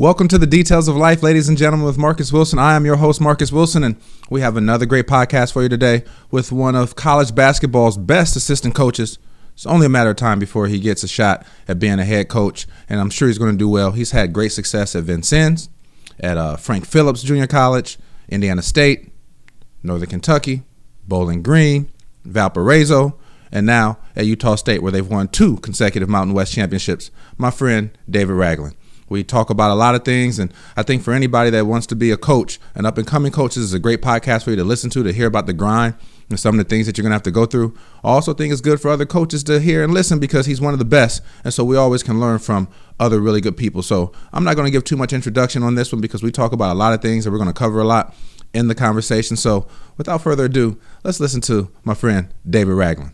Welcome to the Details of Life, ladies and gentlemen, with Marcus Wilson. I am your host, Marcus Wilson, and we have another great podcast for you today with one of college basketball's best assistant coaches. It's only a matter of time before he gets a shot at being a head coach, and I'm sure he's going to do well. He's had great success at Vincennes, at Frank Phillips Junior College, Indiana State, Northern Kentucky, Bowling Green, Valparaiso, and now at Utah State, where they've won 2 consecutive Mountain West championships. My friend, David Ragland. We talk about a lot of things, and I think for anybody that wants to be a coach, an up-and-coming coach, this is a great podcast for you to listen to hear about the grind and some of the things that you're going to have to go through. I also think it's good for other coaches to hear and listen because he's one of the best, and so we always can learn from other really good people. So I'm not going to give too much introduction on this one because we talk about a lot of things, and we're going to cover a lot in the conversation. So without further ado, let's listen to my friend, David Ragland.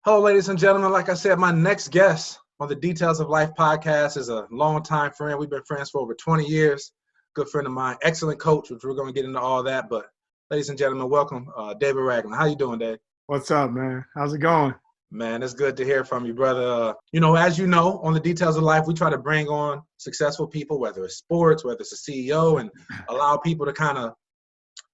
Hello, ladies and gentlemen. Like I said, my next guest on the Details of Life podcast is a longtime friend. We've been friends for over 20 years. Good friend of mine, excellent coach, which we're going to get into all that. But ladies and gentlemen, welcome, David Ragland. How you doing, Dave? What's up, man? How's it going? Man, it's good to hear from you, brother. As you know, on the Details of Life, we try to bring on successful people, whether it's sports, whether it's a CEO, and allow people to kind of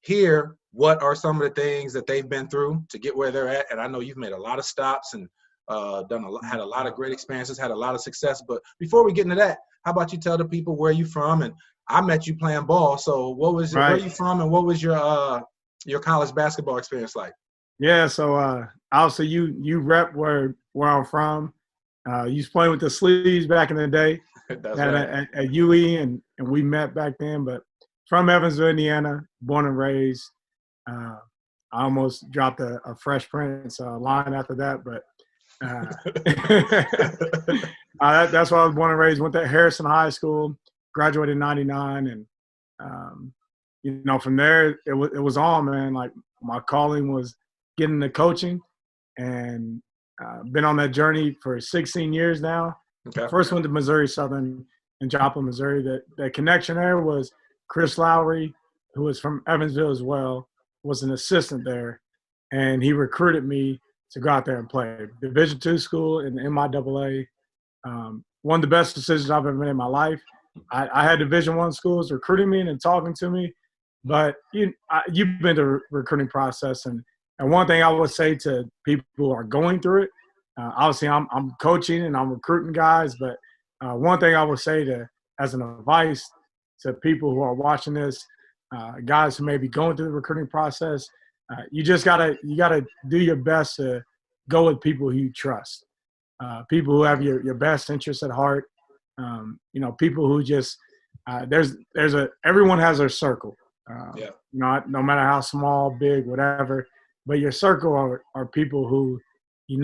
hear what are some of the things that they've been through to get where they're at. And I know you've made a lot of stops and had a lot of great experiences, had a lot of success. But before we get into that, how about you tell the people where you from? And I met you playing ball. So where are you from, and what was your college basketball experience like? Yeah, so obviously you rep where I'm from. You was playing with the Sleeves back in the day. That's right. at UE, and we met back then. But from Evansville, Indiana, born and raised. I almost dropped a Fresh Prince line after that, but that's why I was born and raised. Went to Harrison High School, graduated in '99, and from there it was on, man. Like, my calling was getting into coaching, and been on that journey for 16 years now. Okay. First went to Missouri Southern in Joplin, Missouri. The connection there was Chris Lowry, who was from Evansville as well, was an assistant there, and he recruited me to go out there and play. Division II school in the MIAA. One of the best decisions I've ever made in my life. I had Division I schools recruiting me and talking to me, but you've been to the recruiting process, and one thing I would say to people who are going through it, obviously I'm coaching and I'm recruiting guys, but one thing I would say as an advice to people who are watching this, guys who may be going through the recruiting process, you gotta do your best to go with people who you trust, people who have your best interests at heart. People who just everyone has their circle. No matter how small, big, whatever, but your circle are people who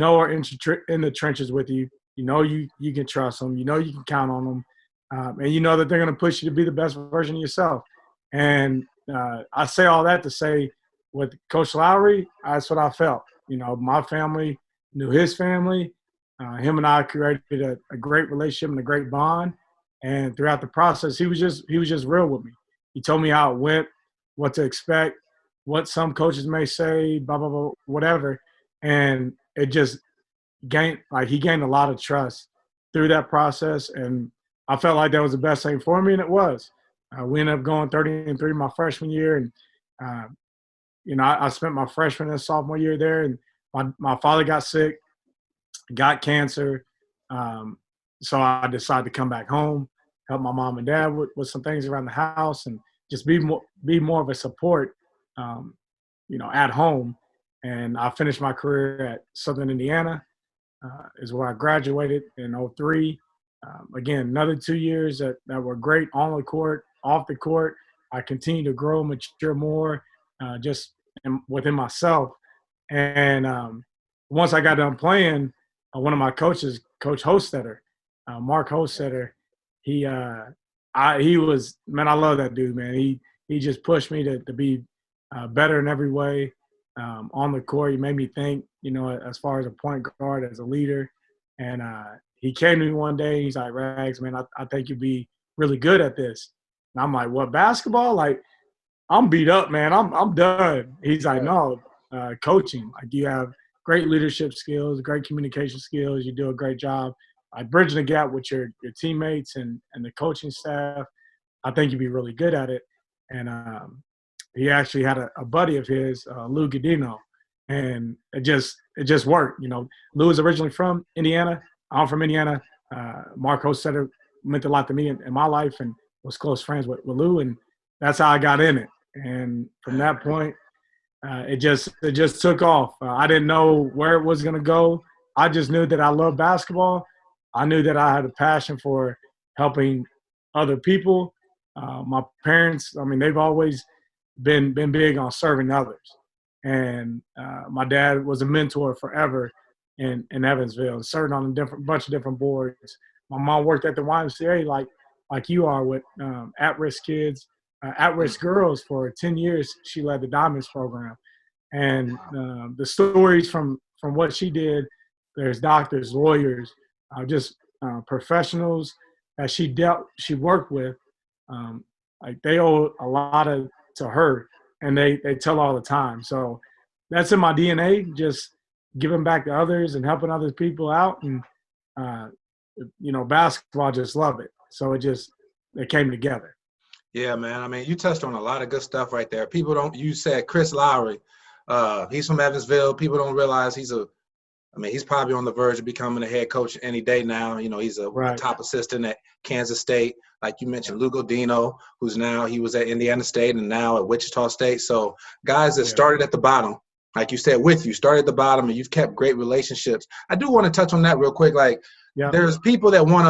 are in the trenches with you. You can trust them. You can count on them, and you know that they're going to push you to be the best version of yourself. And I say all that to say, with Coach Lowry, that's what I felt. My family knew his family. Him and I created a great relationship and a great bond. And throughout the process, he was just real with me. He told me how it went, what to expect, what some coaches may say, blah, blah, blah, whatever. And it just he gained a lot of trust through that process. And I felt like that was the best thing for me, and it was. We ended up going 30-3 my freshman year, and I spent my freshman and sophomore year there, and my father got sick, got cancer, so I decided to come back home, help my mom and dad with some things around the house, and just be more of a support, at home. And I finished my career at Southern Indiana, is where I graduated in 2003. Again, another 2 years that were great on the court, off the court. I continued to grow, mature more, just within myself. And once I got done playing, one of my coaches, Coach Hostetter, Mark Hostetter, he was, man, I love that dude, man. He just pushed me to be better in every way. On the court, he made me think, as far as a point guard, as a leader. And he came to me one day, he's like, Rags, man, I think you'd be really good at this. And I'm like, what, basketball? Like, I'm beat up, man. I'm done. He's like, no, coaching. Like, you have great leadership skills, great communication skills. You do a great job bridging the gap with your teammates and the coaching staff. I think you'd be really good at it. And he actually had a buddy of his, Lou Gadino, and it just worked. Lou is originally from Indiana. I'm from Indiana. Mark Hostetter meant a lot to me in my life and was close friends with Lou, and that's how I got in it. And from that point, it just took off. I didn't know where it was going to go. I just knew that I loved basketball. I knew that I had a passion for helping other people. My parents, they've always been big on serving others. And my dad was a mentor forever in Evansville, served on a bunch of different boards. My mom worked at the YMCA like you are with at-risk kids, at-risk girls for 10 years. She led the Diamonds program. And the stories from what she did, there's doctors, lawyers, just professionals that she worked with. They owe a lot to her, and they tell all the time. So that's in my DNA, just giving back to others and helping other people out. And, basketball, I just love it. So it came together. Yeah, man. You touched on a lot of good stuff right there. You said Chris Lowry. He's from Evansville. People don't realize he's probably on the verge of becoming a head coach any day now. He's a top assistant at Kansas State. Like you mentioned, Lou Gadino, he was at Indiana State and now at Wichita State. So guys that started at the bottom, like you said, started at the bottom and you've kept great relationships. I do want to touch on that real quick. There's people that want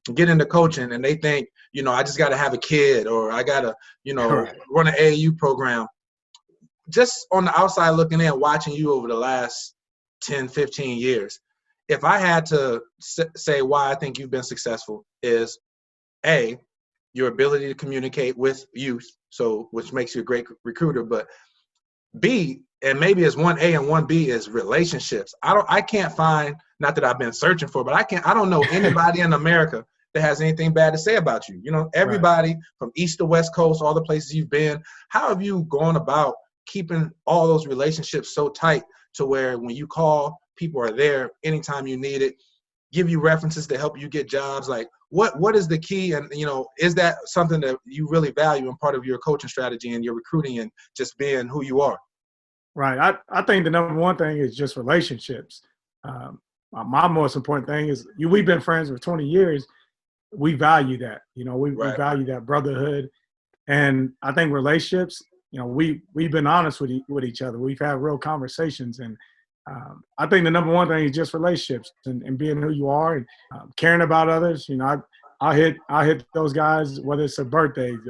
to get into coaching and they think, I just got to have a kid or I got to, run an AAU program. Just on the outside looking in, watching you over the last 10, 15 years, if I had to say why I think you've been successful is, A, your ability to communicate with youth, which makes you a great recruiter, but B, and maybe it's 1A and 1B is relationships. I can't find, not that I've been searching for, but I don't know anybody in America that has anything bad to say about you. Everybody from East to West Coast, all the places you've been, how have you gone about keeping all those relationships so tight to where when you call, people are there anytime you need it, give you references to help you get jobs? What is the key? And, is that something that you really value and part of your coaching strategy and your recruiting and just being who you are? Right. I think the number one thing is just relationships. My most important thing is we've been friends for 20 years. We value that. We value that brotherhood. And I think relationships, we've been honest with each other. We've had real conversations. And I think the number one thing is just relationships and being who you are and caring about others. I hit those guys, whether it's their birthdays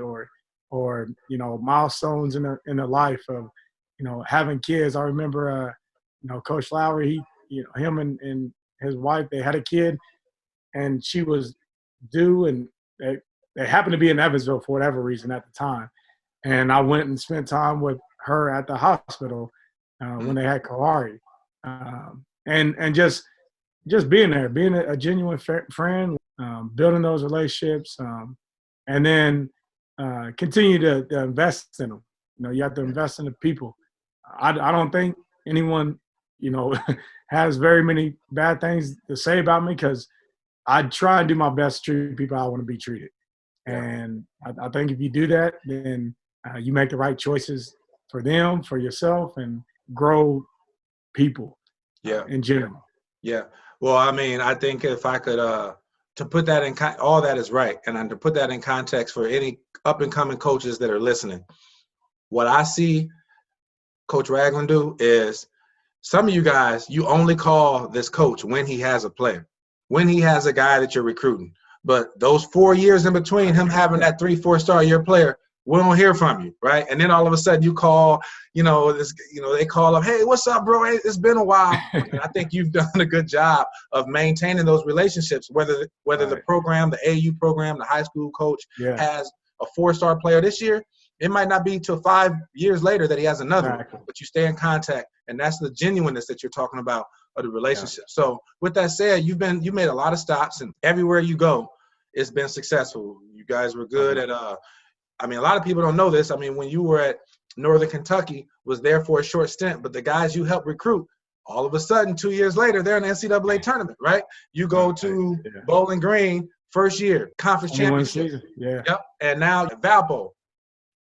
or milestones in their life of, having kids. I remember, Coach Lowry, him and his wife, they had a kid and she was due and they happened to be in Evansville for whatever reason at the time. And I went and spent time with her at the hospital when they had Kawari. And just being there, being a genuine friend, building those relationships, and then continue to invest in them. You have to invest in the people. I don't think anyone, has very many bad things to say about me because I try and do my best to treat people how I want to be treated. And I think if you do that, then you make the right choices for them, for yourself, and grow people in general. Yeah. Well, I think if I could to put that in all that is right. And to put that in context for any up and coming coaches that are listening, what I see Coach Ragland do is some of you guys, you only call this coach when he has a player, when he has a guy that you're recruiting. But those 4 years in between him having that 3-4 star year player, we don't hear from you, right? And then all of a sudden you call, they call up, hey, what's up, bro? It's been a while. And I think you've done a good job of maintaining those relationships, whether the program, the AU program, the high school coach has a 4-star player this year. It might not be till 5 years later that he has another one, but you stay in contact. And that's the genuineness that you're talking about of the relationship. So with that said, you made a lot of stops, and everywhere you go, it's been successful. You guys were good at a lot of people don't know this. When you were at Northern Kentucky, was there for a short stint, but the guys you helped recruit, all of a sudden 2 years later, they're in the NCAA tournament, right? You go to Bowling Green First year, conference 21 championship. season. Yeah. Yep. And now Valpo,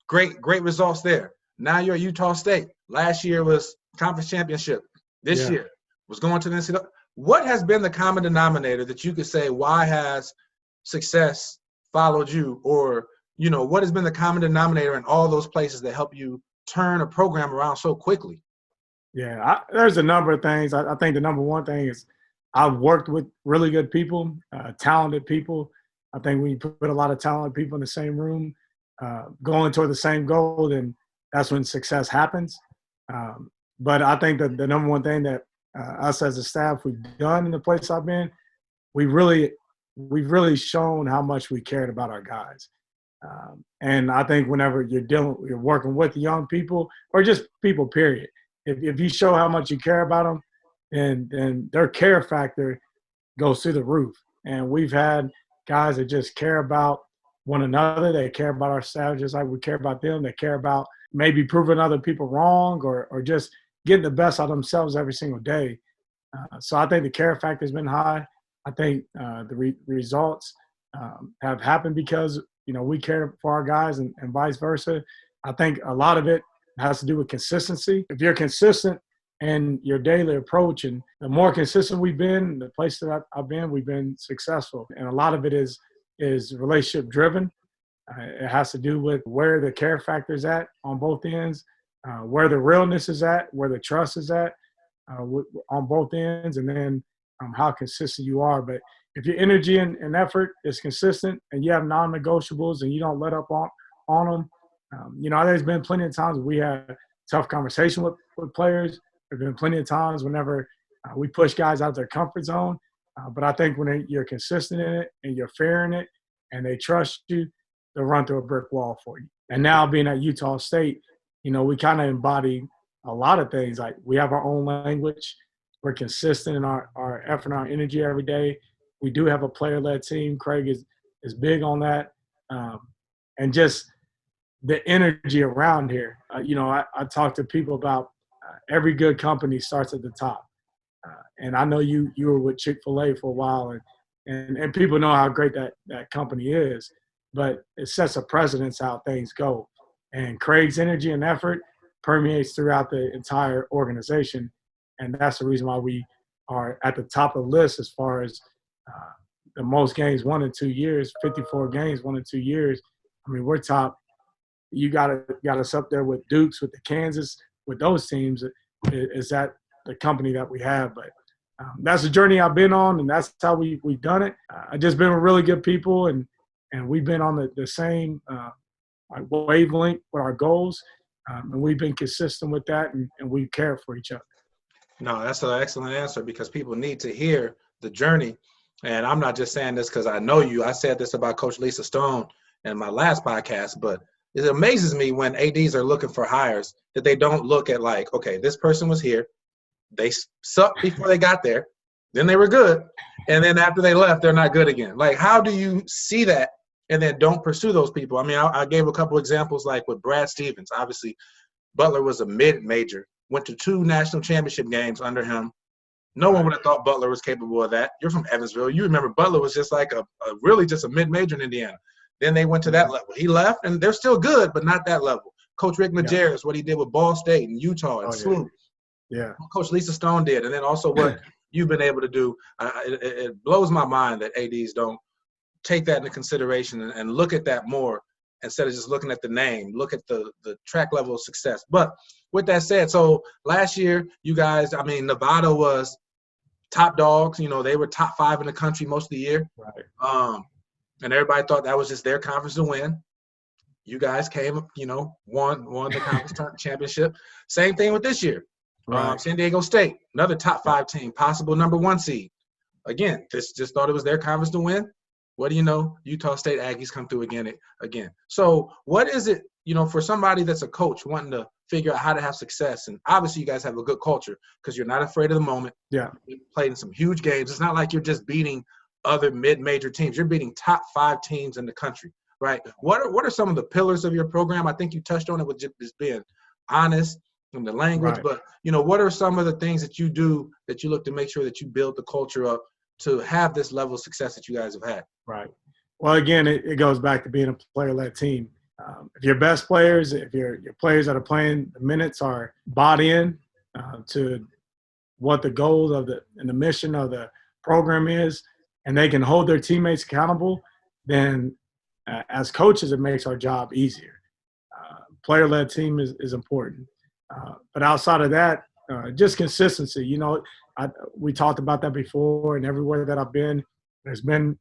great results there. Now you're at Utah State. Last year was conference championship. This year was going to the NCAA. What has been the common denominator that you could say, why has success followed you? Or, you know, what has been the common denominator in all those places that help you turn a program around so quickly? Yeah, there's a number of things. I think the number one thing is I've worked with really good people, talented people. I think when you put a lot of talented people in the same room, going toward the same goal, then that's when success happens. But I think that the number one thing that us as a staff we've done in the place I've been, we've really shown how much we cared about our guys. And I think whenever you're working with young people or just people, period, if you show how much you care about them, then their care factor goes through the roof. And we've had guys that just care about one another. They care about our staff just like we care about them. They care about maybe proving other people wrong or just getting the best out of themselves every single day. So I think the care factor has been high. I think the results have happened because, you know, we care for our guys and vice versa. I think a lot of it has to do with consistency. If you're consistent in your daily approach, and the more consistent we've been, the place that I've been, we've been successful. And a lot of it is relationship driven. It has to do with where the care factor is at on both ends, where the realness is at, where the trust is at on both ends, and then how consistent you are. But if your energy and effort is consistent and you have non-negotiables and you don't let up on them, you know, there's been plenty of times we had tough conversation with players. There's been plenty of times whenever we push guys out of their comfort zone. But I think when you're consistent in it and you're fair in it and they trust you, they'll run through a brick wall for you. And now being at Utah State, you know, we kind of embody a lot of things. Like we have our own language. We're consistent in our effort and our energy every day. We do have a player-led team. Craig is big on that. And just the energy around here. You know, I talk to people about every good company starts at the top. And I know you were with Chick-fil-A for a while, and people know how great that company is, but it sets a precedence how things go. And Craig's energy and effort permeates throughout the entire organization, and that's the reason why we are at the top of the list as far as the most games won in 2 years, 54 games won in 2 years. I mean, we're top. You got us up there with Dukes, with the Kansas, with those teams. Is that the company that we have? But that's the journey I've been on, and that's how we've done it. I've just been with really good people, and we've been on the same wavelength with our goals, and we've been consistent with that, and we care for each other. No, that's an excellent answer because people need to hear the journey. And I'm not just saying this because I know you. I said this about Coach Lisa Stone in my last podcast, but it amazes me when ADs are looking for hires that they don't look at like, okay, this person was here. They sucked before they got there. Then they were good. And then after they left, they're not good again. Like, how do you see that and then don't pursue those people? I mean, I gave a couple examples like with Brad Stevens. Obviously, Butler was a mid-major, went to 2 national championship games under him. No one would have thought Butler was capable of that. You're from Evansville. You remember Butler was just like really just a mid-major in Indiana. Then they went to that level. He left, and they're still good, but not that level. Coach Rick Majerus, what he did with Ball State and Utah and SLU. Yeah. Coach Lisa Stone did, and then also what you've been able to do. It blows my mind that ADs don't take that into consideration and look at that more instead of just looking at the name, look at the track level of success. But with that said, so last year, you guys, I mean, Nevada was top dogs. You know, they were top 5 in the country most of the year. Right. And everybody thought that was just their conference to win. You guys came, you know, won the conference championship. Same thing with this year. Right. San Diego State, another top 5 team, possible number 1 seed. Again, just thought it was their conference to win. What do you know? Utah State Aggies come through again. So what is it, you know, for somebody that's a coach wanting to figure out how to have success? And obviously you guys have a good culture because you're not afraid of the moment. Yeah. You played in some huge games. It's not like you're just beating other mid-major teams. You're beating top 5 teams in the country, right? What are some of the pillars of your program? I think you touched on it with just being honest and the language, right. But, you know, what are some of the things that you do that you look to make sure that you build the culture up to have this level of success that you guys have had? Right. Well, again, it goes back to being a player-led team. If your best players, if your players that are playing the minutes are bought in to what the goals of the mission of the program is, and they can hold their teammates accountable, then as coaches, it makes our job easier. Player-led team is important. But outside of that, just consistency. You know, we talked about that before, and everywhere that I've been, there's been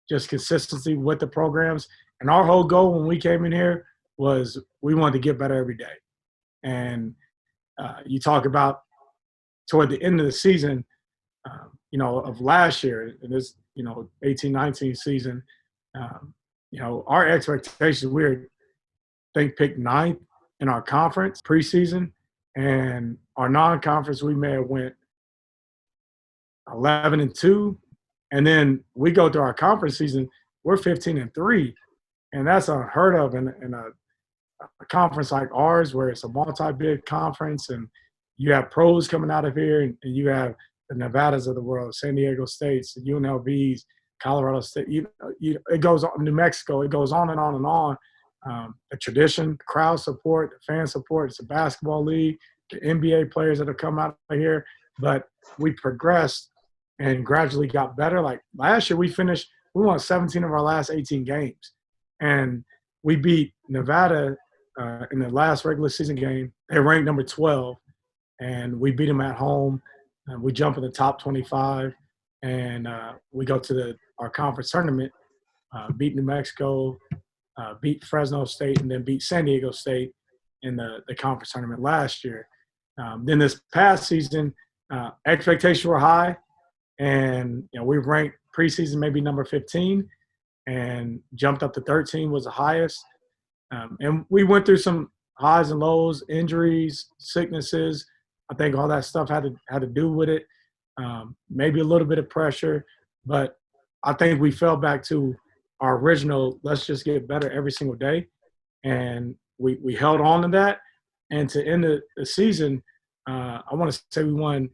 just consistency with the programs. And our whole goal when we came in here was we wanted to get better every day. And you talk about toward the end of the season, you know, of last year, in this, you know, 18-19 season, you know, our expectations, we were, I think, picked 9th in our conference preseason. And our non-conference, we may have went 11-2. And then we go through our conference season, we're 15-3. And that's unheard of in a conference like ours, where it's a multi-bid conference and you have pros coming out of here, and you have the Nevadas of the world, San Diego States, the UNLVs, Colorado State. It goes on, New Mexico. It goes on and on and on. The tradition, the crowd support, the fan support. It's a basketball league. The NBA players that have come out of here. But we progressed and gradually got better. Like last year, we won 17 of our last 18 games. And we beat Nevada in the last regular season game. They ranked number 12, and we beat them at home. We jump in the top 25, and we go to our conference tournament, beat New Mexico, beat Fresno State, and then beat San Diego State in the conference tournament last year. Then this past season, expectations were high, and you know, we ranked preseason maybe number 15, and jumped up to 13 was the highest. And we went through some highs and lows, injuries, sicknesses. I think all that stuff had to do with it. Maybe a little bit of pressure, but I think we fell back to our original, let's just get better every single day. And we held on to that. And to end the season, I want to say we won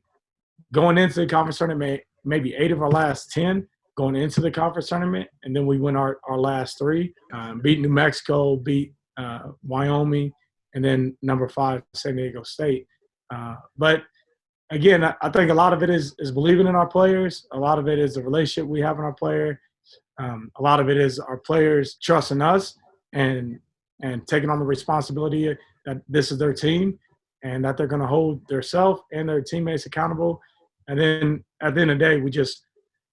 going into the conference tournament, maybe 8 of our last 10 going into the conference tournament. And then we win our last 3, beat New Mexico, beat Wyoming, and then number 5, San Diego State. But again, I think a lot of it is believing in our players. A lot of it is the relationship we have in our player. A lot of it is our players trusting us and taking on the responsibility that this is their team and that they're going to hold themselves and their teammates accountable. And then at the end of the day,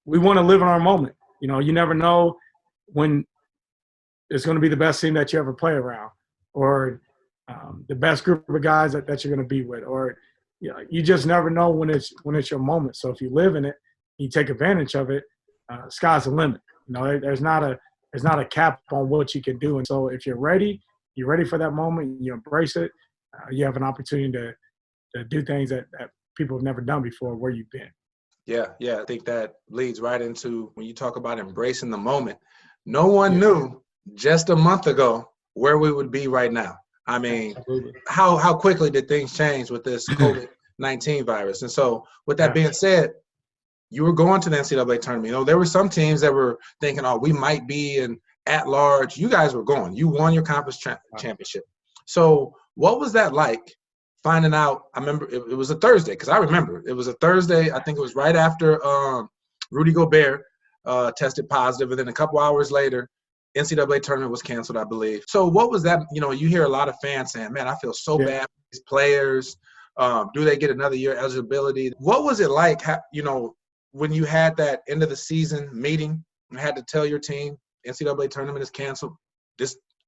we want to live in our moment. You know, you never know when it's going to be the best team that you ever play around, or the best group of guys that you're going to be with, or you know, you just never know when it's your moment. So if you live in it, you take advantage of it. Sky's the limit. You know, there's not a cap on what you can do. And so if you're ready for that moment, you embrace it. You have an opportunity to do things that people have never done before where you've been. Yeah. I think that leads right into when you talk about embracing the moment. No one knew just a month ago where we would be right now. I mean, how quickly did things change with this COVID-19 virus? And so with that being said, you were going to the NCAA tournament. You know, there were some teams that were thinking, oh, we might be in at large. You guys were going. You won your conference championship. So what was that like? Finding out, I remember it was a Thursday, because I remember it was a Thursday. I think it was right after Rudy Gobert tested positive, and then a couple hours later, NCAA tournament was canceled, I believe. So what was that? You know, you hear a lot of fans saying, man, I feel so bad for these players. Do they get another year eligibility? What was it like, you know, when you had that end of the season meeting and had to tell your team NCAA tournament is canceled?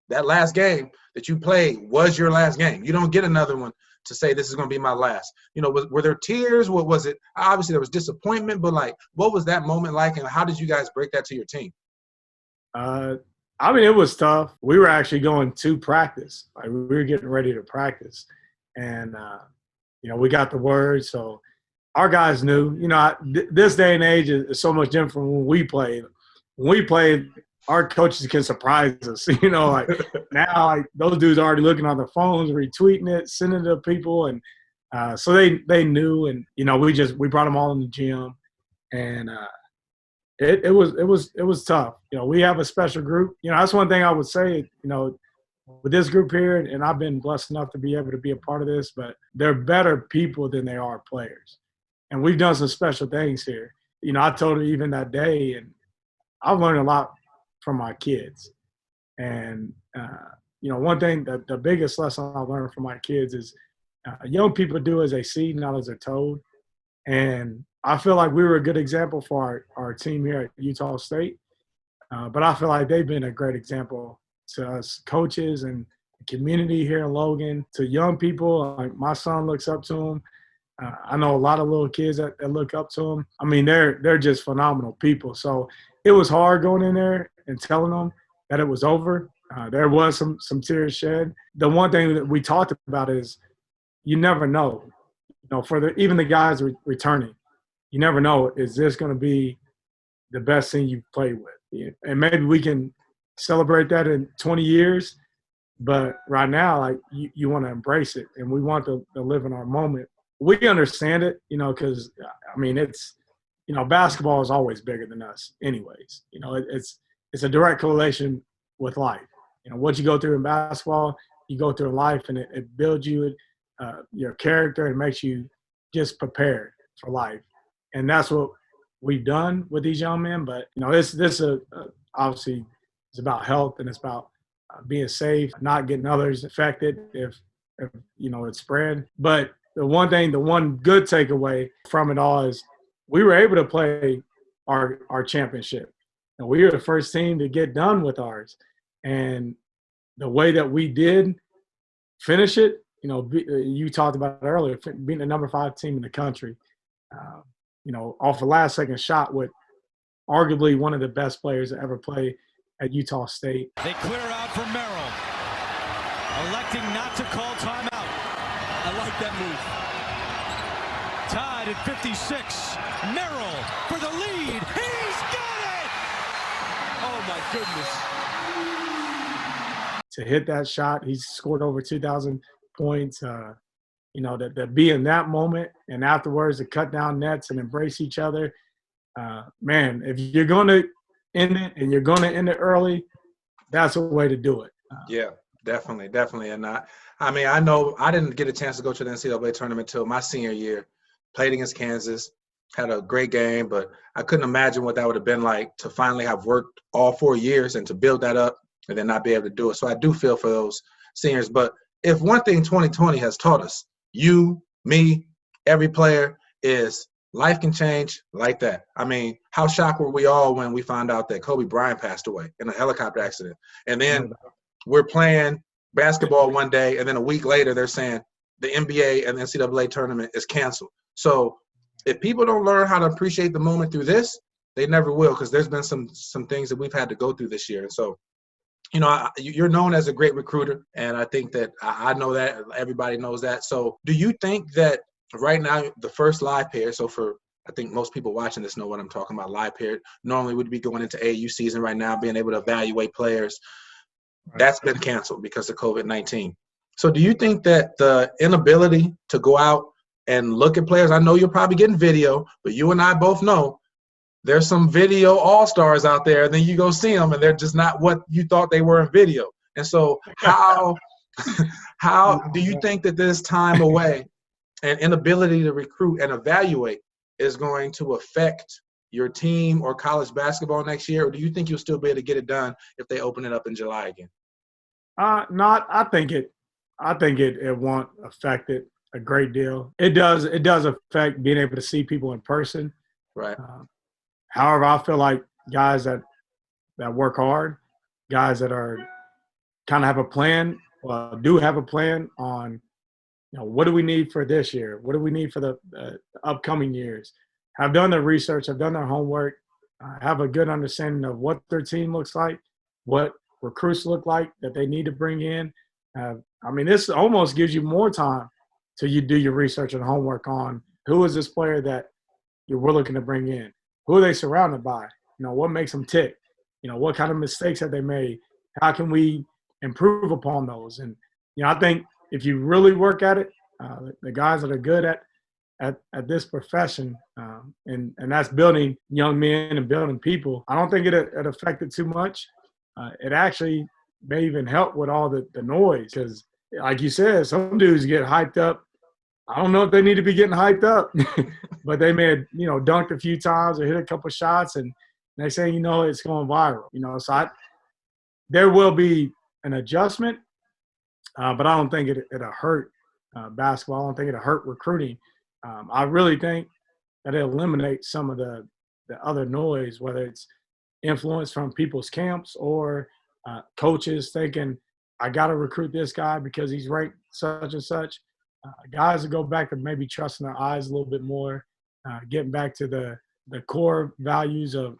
That last game that you played was your last game. You don't get another one to say this is going to be my last. You know, were there tears? What was it? Obviously, there was disappointment, but like, what was that moment like, and how did you guys break that to your team? I mean, it was tough. We were actually going to practice. Like, we were getting ready to practice, and you know, we got the word. So our guys knew. You know, this day and age is so much different from when we played. When we played, our coaches can surprise us. You know, like now, like those dudes are already looking on their phones, retweeting it, sending it to people, and so they knew. And you know, we brought them all in the gym, and It was tough. We have a special group. That's one thing I would say. With this group here, and I've been blessed enough to be able to be a part of this, but they're better people than they are players, and we've done some special things here. I told her even that day, and I've learned a lot from my kids. And one thing that the biggest lesson I learned from my kids is young people do as they see, not as they're told. And I feel like we were a good example for our team here at Utah State. But I feel like they've been a great example to us coaches and the community here in Logan, to young people. Like my son looks up to them. I know a lot of little kids that look up to them. I mean, they're just phenomenal people. So it was hard going in there and telling them that it was over. There was some tears shed. The one thing that we talked about is you never know. For even the guys returning, you never know, is this going to be the best thing you've played with? And maybe we can celebrate that in 20 years. But right now, like you want to embrace it, and we want to live in our moment. We understand it, because it's, basketball is always bigger than us, anyways. It's a direct correlation with life. What you go through in basketball, you go through in life, and it builds you, your character, and makes you just prepared for life. And that's what we've done with these young men. But this obviously is about health, and it's about being safe, not getting others affected if it's spread. But the one good takeaway from it all is we were able to play our championship. And we were the first team to get done with ours. And the way that we did finish it, you talked about it earlier, being the number 5 team in the country, off the last second shot with arguably one of the best players to ever play at Utah State. They clear out for Merrill, electing not to call timeout. I like that move. Tied at 56. Merrill for the lead. He's got it! Oh, my goodness. To hit that shot, he's scored over 2,000 points. To be in that moment and afterwards to cut down nets and embrace each other. Man, if you're going to end it and you're going to end it early, that's a way to do it. Yeah, definitely. And I know I didn't get a chance to go to the NCAA tournament until my senior year. Played against Kansas, had a great game, but I couldn't imagine what that would have been like to finally have worked all 4 years and to build that up and then not be able to do it. So I do feel for those seniors. But if one thing 2020 has taught us, you, me, every player, is life can change like that. How shocked were we all when we found out that Kobe Bryant passed away in a helicopter accident? And then we're playing basketball one day, and then a week later they're saying the NBA and the NCAA tournament is canceled. So if people don't learn how to appreciate the moment through this, they never will, because there's been some things that we've had to go through this year. And so, you're known as a great recruiter, and I think that I know that everybody knows that. So do you think that right now the first live pair, I think most people watching this know what I'm talking about, live pair, normally would be going into AAU season right now, being able to evaluate players. That's been canceled because of COVID-19. So do you think that the inability to go out and look at players, I know you're probably getting video, but you and I both know there's some video all-stars out there, and then you go see them, and they're just not what you thought they were in video. And so how do you think that this time away and inability to recruit and evaluate is going to affect your team or college basketball next year? Or do you think you'll still be able to get it done if they open it up in July again? I think it won't affect it a great deal. It does affect being able to see people in person. Right. However, I feel like guys that work hard, guys that are kind of have a plan, do have a plan on, what do we need for this year? What do we need for the upcoming years? Have done their research, have done their homework, have a good understanding of what their team looks like, what recruits look like that they need to bring in. This almost gives you more time till you do your research and homework on who is this player that we're looking to bring in. Who are they surrounded by? What makes them tick? What kind of mistakes have they made? How can we improve upon those? And, I think if you really work at it, the guys that are good at at this profession, and that's building young men and building people. I don't think it affected too much. It actually may even help with all the noise because, like you said, some dudes get hyped up. I don't know if they need to be getting hyped up, but they may have, dunked a few times or hit a couple shots, and they say, it's going viral. So there will be an adjustment, but I don't think it'll hurt basketball. I don't think it'll hurt recruiting. I really think that it eliminates some of the other noise, whether it's influence from people's camps or coaches thinking, I got to recruit this guy because he's ranked such and such. Guys will go back to maybe trusting their eyes a little bit more, getting back to the core values of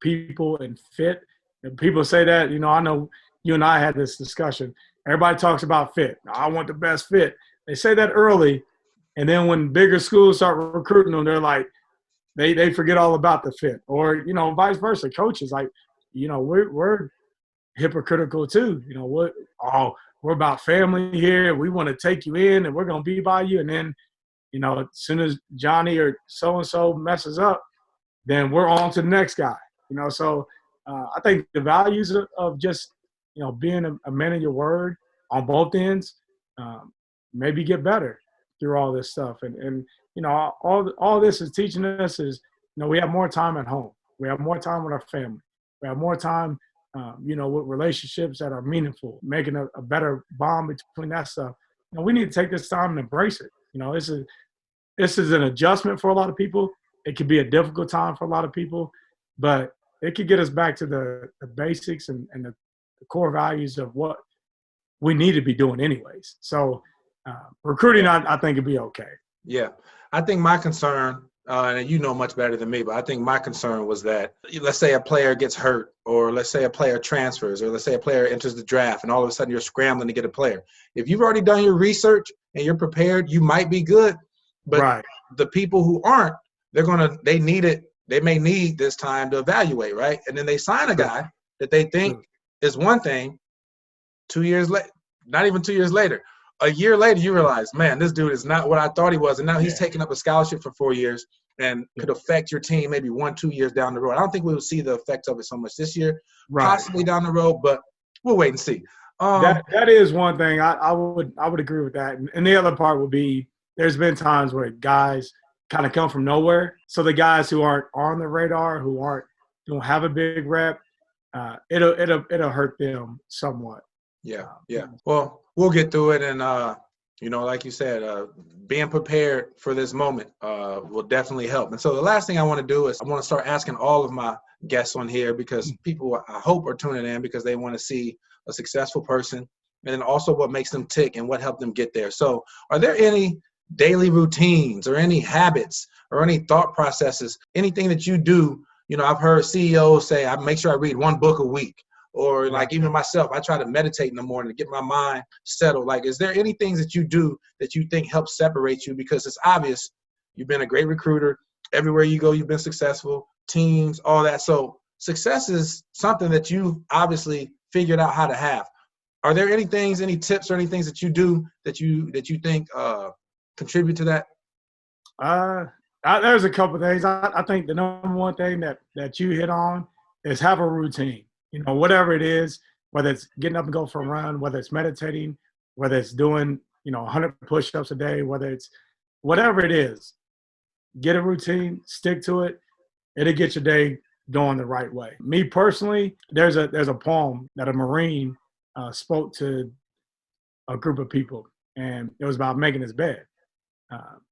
people and fit. And people say that, I know you and I had this discussion. Everybody talks about fit. I want the best fit. They say that early, and then when bigger schools start recruiting them, they're like, they forget all about the fit. Or, vice versa. Coaches, like, we're hypocritical too. We're about family here. We want to take you in, and we're going to be by you. And then, as soon as Johnny or so-and-so messes up, then we're on to the next guy. So I think the values of just, being a man of your word on both ends maybe get better through all this stuff. And all this is teaching us is, we have more time at home. We have more time with our family. We have more time, with relationships that are meaningful, making a better bond between that stuff. We need to take this time and embrace it. This is an adjustment for a lot of people. It could be a difficult time for a lot of people, but it could get us back to the basics and the core values of what we need to be doing anyways. So recruiting, I think it'd be okay. Yeah. I think my concern, and you know much better than me, but I think my concern was that, let's say a player gets hurt, or let's say a player transfers, or let's say a player enters the draft, and all of a sudden you're scrambling to get a player. If you've already done your research and you're prepared, you might be good. But right. The people who aren't, they may need this time to evaluate, right? And then they sign a guy that they think is one thing. 2 years later, not even 2 years later, a year later, you realize, man, this dude is not what I thought he was. And now he's taking up a scholarship for 4 years and could affect your team maybe 1-2 years down the road. I don't think we will see the effects of it so much this year, possibly down the road, but we'll wait and see. That is one thing. I would agree with that. And the other part would be, there's been times where guys kind of come from nowhere. So the guys who aren't on the radar, who don't have a big rep, it'll hurt them somewhat. Yeah. Well, we'll get through it, and like you said, being prepared for this moment will definitely help. And so the last thing I want to do is I want to start asking all of my guests on here, because people, I hope, are tuning in because they want to see a successful person, and then also what makes them tick and what helped them get there. So are there any daily routines or any habits or any thought processes, anything that you do? I've heard CEOs say, I make sure I read one book a week. Or like even myself, I try to meditate in the morning to get my mind settled. Like, is there any things that you do that you think help separate you? Because it's obvious you've been a great recruiter. Everywhere you go, you've been successful, teams, all that. So success is something that you obviously figured out how to have. Are there any tips or any things that you do that you think contribute to that? There's a couple of things. I think the number one thing that you hit on is have a routine. Whatever it is, whether it's getting up and go for a run, whether it's meditating, whether it's doing, 100 push-ups a day, whatever it is, get a routine, stick to it. It'll get your day going the right way. Me personally, there's a poem that a Marine spoke to a group of people, and it was about making his bed.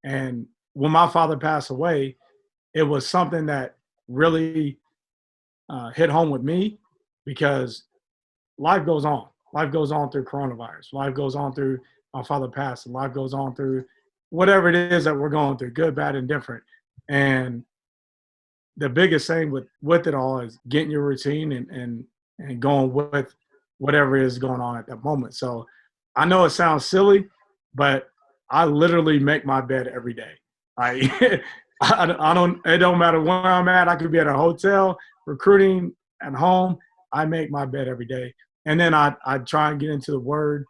And when my father passed away, it was something that really hit home with me, because life goes on. Life goes on through coronavirus. Life goes on through my father passing. Life goes on through whatever it is that we're going through, good, bad, and different. And the biggest thing with it all is getting your routine and going with whatever is going on at that moment. So I know it sounds silly, but I literally make my bed every day. It don't matter where I'm at. I could be at a hotel, recruiting, at home. I make my bed every day. And then I try and get into the word,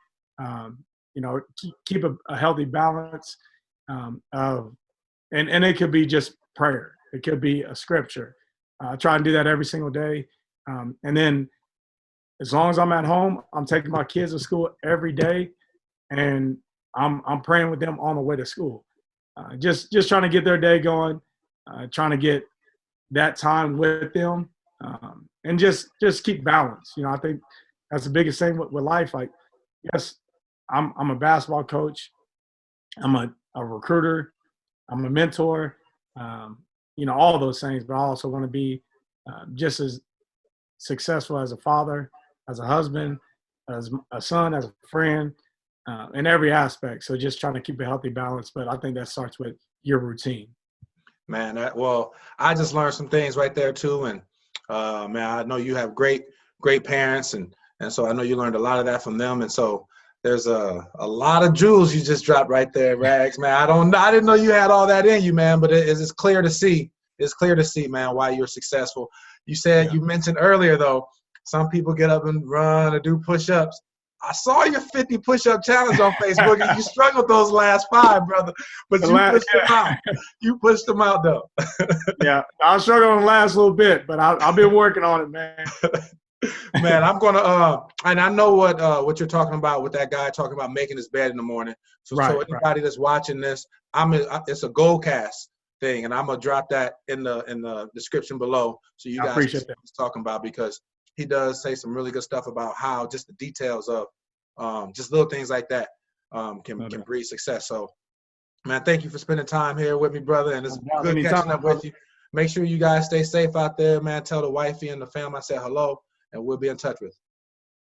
keep a healthy balance. And it could be just prayer. It could be a scripture. I try and do that every single day. And then as long as I'm at home, I'm taking my kids to school every day, and I'm praying with them on the way to school. Just trying to get their day going, trying to get that time with them, and just keep balance. I think that's the biggest thing with life. Like, yes, I'm a basketball coach. I'm a recruiter. I'm a mentor. All those things. But I also want to be just as successful as a father, as a husband, as a son, as a friend, in every aspect. So just trying to keep a healthy balance. But I think that starts with your routine. Man, I just learned some things right there too. And man, I know you have great parents, and so I know you learned a lot of that from them. And so there's a lot of jewels you just dropped right there, Rags. Man, I didn't know you had all that in you, man. But it's clear to see. It's clear to see, man, why you're successful. You said You mentioned earlier though, some people get up and run or do push-ups. I saw your 50 push-up challenge on Facebook, and you struggled those last 5, brother. But you pushed them out. You pushed them out, though. Yeah, I'll struggle on the last little bit, but I've been working on it, man. Man, I'm gonna and I know what you're talking about with that guy talking about making his bed in the morning. So anybody that's watching this, it's a Goldcast thing, and I'm gonna drop that in the description below, so you guys can see what he's talking about, because he does say some really good stuff about how just the details of just little things like that can breed success. So, man, thank you for spending time here with me, brother, and it's good catching up with you. Make sure you guys stay safe out there, man. Tell the wifey and the family I said hello, and we'll be in touch with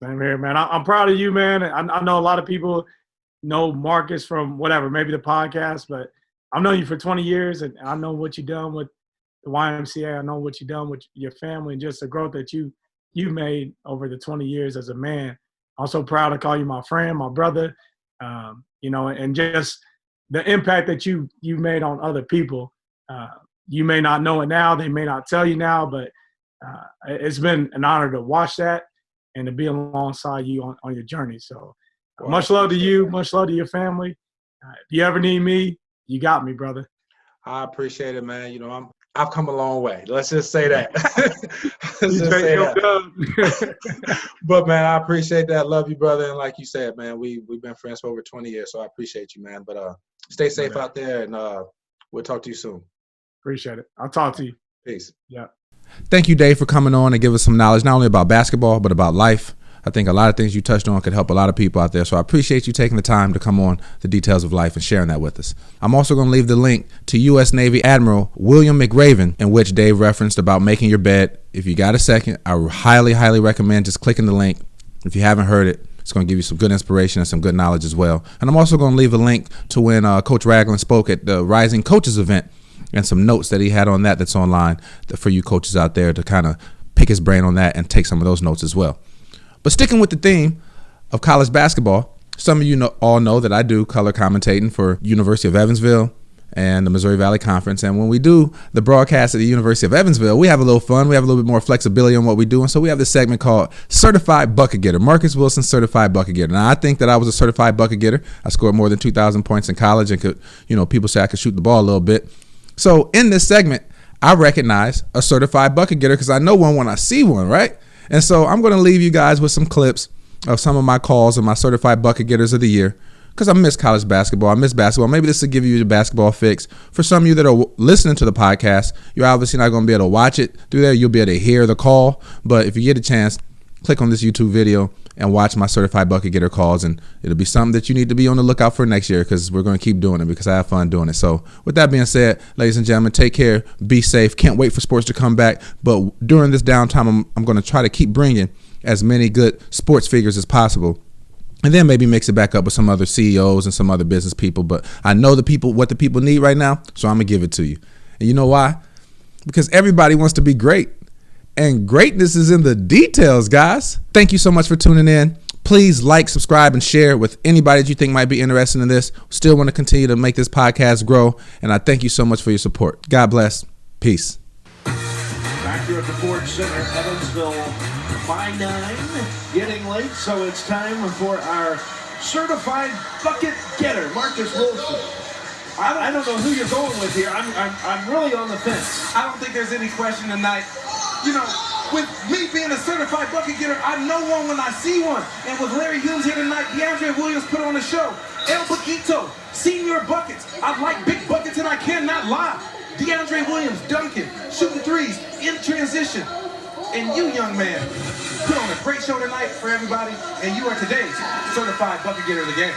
you. Same here, man. I'm proud of you, man. I know a lot of people know Marcus from whatever, maybe the podcast, but I've known you for 20 years, and I know what you've done with the YMCA. I know what you've done with your family, and just the growth that you made over the 20 years as a man. I'm so proud to call you my friend, my brother, and just the impact that you made on other people. You may not know it now. They may not tell you now, but it's been an honor to watch that and to be alongside you on your journey. So much love to you. Much love to your family. If you ever need me, you got me, brother. I appreciate it, man. I've come a long way. Let's just say that. But, man, I appreciate that. Love you, brother. And like you said, man, we've been friends for over 20 years, so I appreciate you, man. But stay safe out there, and we'll talk to you soon. Appreciate it. I'll talk to you. Peace. Yeah. Thank you, Dave, for coming on and give us some knowledge, not only about basketball, but about life. I think a lot of things you touched on could help a lot of people out there. So I appreciate you taking the time to come on The Details of Life and sharing that with us. I'm also going to leave the link to U.S. Navy Admiral William McRaven, in which Dave referenced about making your bed. If you got a second, I highly, highly recommend just clicking the link. If you haven't heard it, it's going to give you some good inspiration and some good knowledge as well. And I'm also going to leave a link to when Coach Raglan spoke at the Rising Coaches event, and some notes that he had on that's online for you coaches out there to kind of pick his brain on that and take some of those notes as well. But sticking with the theme of college basketball, some of you all know that I do color commentating for University of Evansville and the Missouri Valley Conference. And when we do the broadcast at the University of Evansville, we have a little fun. We have a little bit more flexibility on what we do. And so we have this segment called Certified Bucket Getter, Marcus Wilson Certified Bucket Getter. Now, I think that I was a certified bucket getter. I scored more than 2,000 points in college and could, people say I could shoot the ball a little bit. So in this segment, I recognize a certified bucket getter because I know one when I see one, right? And so I'm going to leave you guys with some clips of some of my calls of my certified bucket getters of the year, because I miss college basketball. I miss basketball. Maybe this will give you the basketball fix. For some of you that are listening to the podcast, you're obviously not going to be able to watch it through there. You'll be able to hear the call. But if you get a chance, click on this YouTube video and watch my certified bucket getter calls, and it'll be something that you need to be on the lookout for next year, because we're going to keep doing it because I have fun doing it. So with that being said, ladies and gentlemen, take care, be safe. Can't wait for sports to come back. But during this downtime, I'm going to try to keep bringing as many good sports figures as possible, and then maybe mix it back up with some other CEOs and some other business people. But I know what the people need right now, so I'm going to give it to you. And you know why? Because everybody wants to be great. And greatness is in the details, guys. Thank you so much for tuning in. Please like, subscribe, and share with anybody that you think might be interested in this. Still want to continue to make this podcast grow. And I thank you so much for your support. God bless. Peace. Back here at the Ford Center, Evansville by 9. Getting late, so it's time for our certified bucket getter, Marcus Wilson. I don't know who you're going with here. I'm really on the fence. I don't think there's any question tonight. You know, with me being a certified bucket getter, I know one when I see one. And with Larry Humes here tonight, DeAndre Williams put on a show. El Paquito, senior buckets. I like big buckets and I cannot lie. DeAndre Williams, dunking, shooting threes, in transition. And you, young man, put on a great show tonight for everybody. And you are today's certified bucket getter of the game.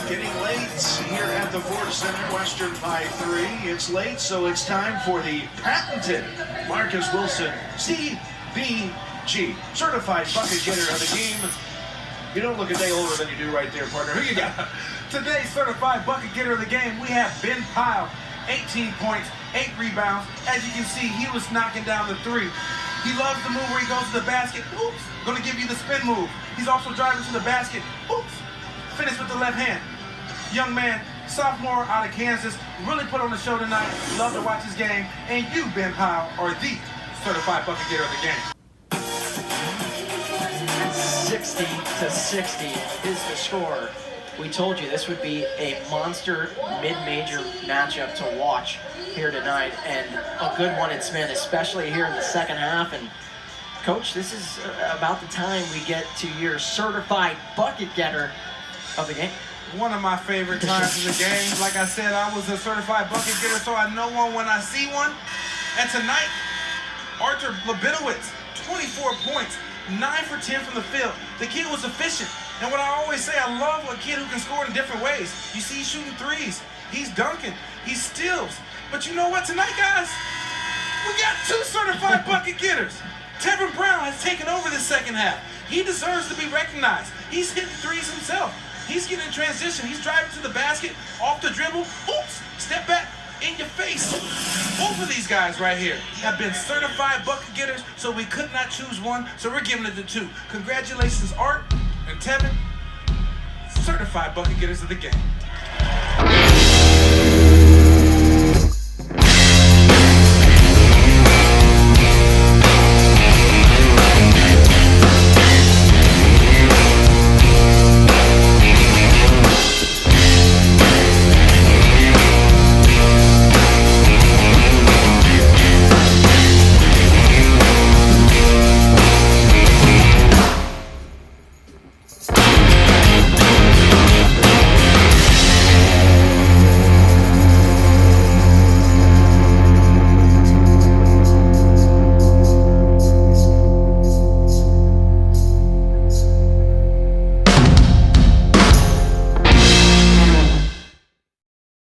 Getting late here at the Ford Center, Western by 3. It's late, so it's time for the patented Marcus Wilson CBG, certified bucket getter of the game. You don't look a day older than you do right there, partner. Who you got? Today's certified bucket getter of the game, we have Ben Pyle, 18 points, 8 rebounds. As you can see, he was knocking down the 3. He loves the move where he goes to the basket. Oops, gonna give you the spin move. He's also driving to the basket. Oops, finish with the left hand. Young man, sophomore out of Kansas, really put on the show tonight. Love to watch his game. And you, Ben Pyle, are the certified bucket getter of the game. 60-60 is the score. We told you this would be a monster mid-major matchup to watch here tonight, and a good one it's been, especially here in the second half. And Coach, this is about the time we get to your certified bucket getter of the game. One of my favorite times of the game. Like I said, I was a certified bucket getter, so I know one when I see one. And tonight, Arthur Labinowitz, 24 points, 9 for 10 from the field. The kid was efficient. And what I always say, I love a kid who can score in different ways. You see he's shooting threes. He's dunking. He steals. But you know what tonight, guys? We got 2 certified bucket getters. Tevin Brown has taken over the second half. He deserves to be recognized. He's hitting threes himself. He's getting in transition. He's driving to the basket, off the dribble. Oops, step back, in your face. Both of these guys right here have been certified bucket getters, so we could not choose one, so we're giving it to 2. Congratulations, Art and Tevin, certified bucket getters of the game.